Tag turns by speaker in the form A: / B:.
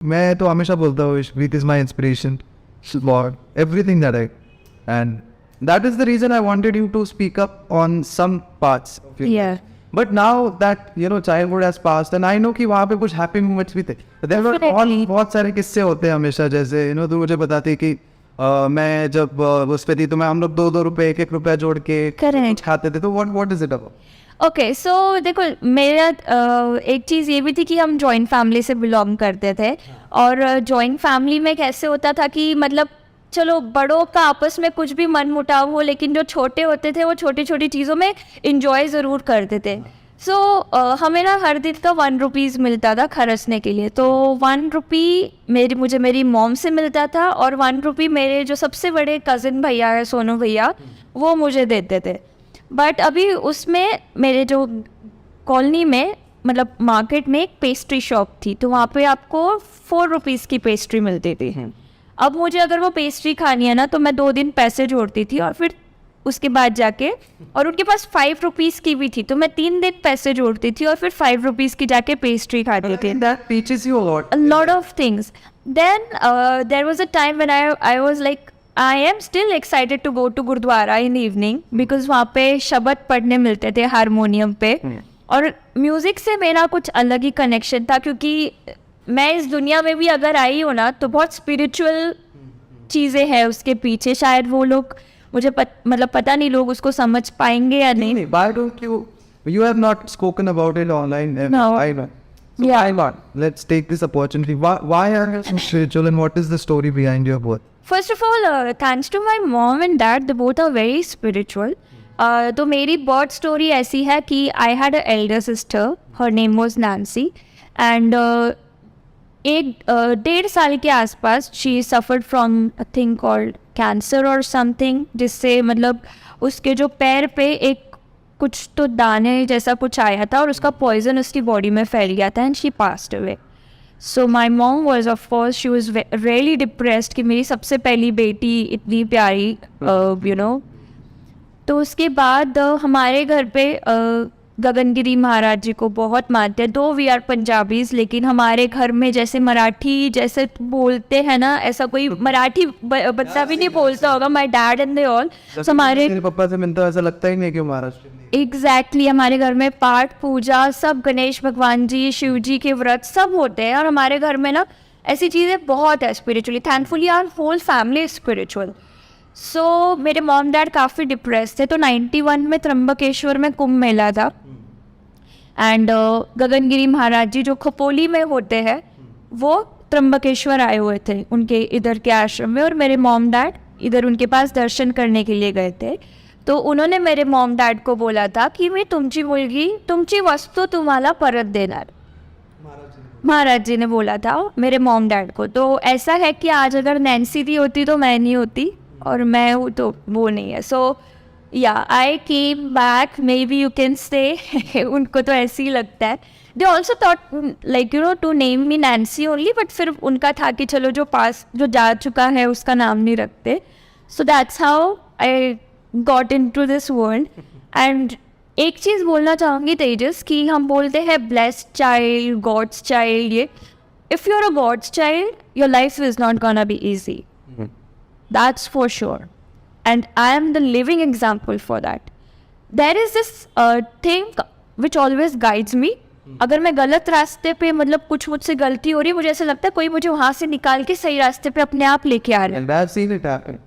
A: मैं तो हमेशा बोलता हूँ Ishpreet is my inspiration for everything that I and that is the reason I wanted you to speak up on some parts of your
B: Yeah.
A: life. But now that childhood has passed and I know कि वहाँ पे कुछ happy moments भी थे. There were
B: Definitely.
A: बहुत सारे किस्से होते हैं हमेशा, जैसे तू मुझे बताती कि मैं जब उस पे थी तो मैं हम लोग 2-2 रुपए 1-1 रुपया जोड़ के
B: Correct.
A: कुछ खाते थे. तो what is it about?
B: Okay so देखो मेरा एक चीज़ ये भी थी कि हम जॉइंट फैमिली से बिलोंग करते थे. और जॉइंट फैमिली में कैसे होता था कि मतलब चलो बड़ों का आपस में कुछ भी मन मुटाव हो, लेकिन जो छोटे होते थे वो छोटी छोटी चीज़ों में इंजॉय ज़रूर करते थे. सो हमें ना हर दिन का 1 रुपीज़ मिलता था खर्चने के लिए. तो 1 रुपी मुझे मेरी मॉम से मिलता था और 1 रुपी मेरे जो सबसे बड़े कज़िन भैया है सोनू भैया, वो मुझे देते थे. बट अभी उसमें मेरे जो कॉलोनी में मतलब मार्केट में एक पेस्ट्री शॉप थी, तो वहाँ पे आपको 4 रुपीज़ की पेस्ट्री मिलती थी. अब मुझे अगर वो पेस्ट्री खानी है ना तो मैं 2 दिन पैसे जोड़ती थी और फिर उसके बाद जाके, और उनके पास 5 रुपीज़ की भी थी तो मैं 3 दिन पैसे जोड़ती थी और फिर 5 रुपीज़ की जाके पेस्ट्री खाती थी.
A: That teaches you a lot.
B: A lot of things. Then there was a time when I was like I am still excited to go to gurdwara in evening because वहाँ पे शब्द पढ़ने मिलते थे हारमोनियम पे. और म्यूज़िक से मेरा कुछ अलग ही कनेक्शन था, क्योंकि मैं इस दुनिया में भी अगर आई हूँ ना तो बहुत स्पिरिचुअल चीज़ें हैं उसके पीछे. शायद वो लोग मुझे मतलब पता नहीं लोग उसको समझ पाएंगे या नहीं.
A: Why don't you have not spoken about it online?
B: No.
A: I know. So
B: Yeah.
A: why not? Let's take this opportunity. Why are you so spiritual and what is the story behind your birth?
B: First of all thanks to my mom and dad, they both are very spiritual. तो मेरी birth story ऐसी है कि I had a elder sister, her name was Nancy, and 1.5 साल के आसपास she suffered from a thing called cancer और something, जिससे मतलब उसके जो पैर पे एक कुछ तो दाने जैसा कुछ आया था और उसका पॉइजन उसकी बॉडी में फैल गया था and she passed away. So my mom was of course she was really depressed कि मेरी सबसे पहली बेटी इतनी प्यारी तो उसके बाद हमारे घर पे गगनगिरी महाराज जी को बहुत मानते हैं. दो वी आर पंजाबीज, लेकिन हमारे घर में जैसे मराठी जैसे बोलते हैं ना, ऐसा कोई मराठी बच्चा भी नहीं बोलता होगा. My dad and they all. हमारे
A: पापा से मिलता ऐसा लगता ही नहीं कि महाराष्ट्र.
B: एग्जैक्टली हमारे घर में पाठ पूजा सब, गणेश भगवान जी शिव जी के व्रत सब होते हैं. और हमारे घर में ना ऐसी चीज़ें बहुत है spiritually. Thankfully our whole family is spiritual. So मेरे मॉम डैड काफ़ी डिप्रेस थे. तो 91 में त्र्यंबकेश्वर में कुंभ मेला था एंड गगनगिरी महाराज जी जो खपोली में होते हैं वो त्र्यंबकेश्वर आए हुए थे उनके इधर के आश्रम में, और मेरे मॉम डैड इधर उनके पास दर्शन करने के लिए गए थे. तो उन्होंने मेरे मॉम डॅड को बोला था की मी तुमची मुलगी तुमची वस्तू तुम्हाला परत देणार. महाराज जी ने बोला था मेरे मॉम डैड को. तो ऐसा है कि आज अगर नैन्सी दी होती तो मैं नहीं होती, और मैं हूँ तो वो नहीं है. सो या I came back, may be you can say उनको तो ऐसे ही लगता है. They also thought like to name me Nancy only, but फिर उनका था कि चलो जो पास जो जा चुका है उसका नाम नहीं रखते. So that's how I got into this world. And एक चीज़ बोलना चाहूँगी तेजस कि हम बोलते हैं ब्लेस्ड चाइल्ड, गॉड्स चाइल्ड. ये if you are a god's child your life is not gonna be easy, that's for sure. And I am the living example for that. There is this thing which always guides me. अगर मैं गलत रास्ते पे मतलब कुछ मुझसे गलती हो रही है, मुझे ऐसा लगता है कोई मुझे वहाँ से निकाल के सही रास्ते पे अपने आप लेके आ रहा है.
A: And I've seen it happen.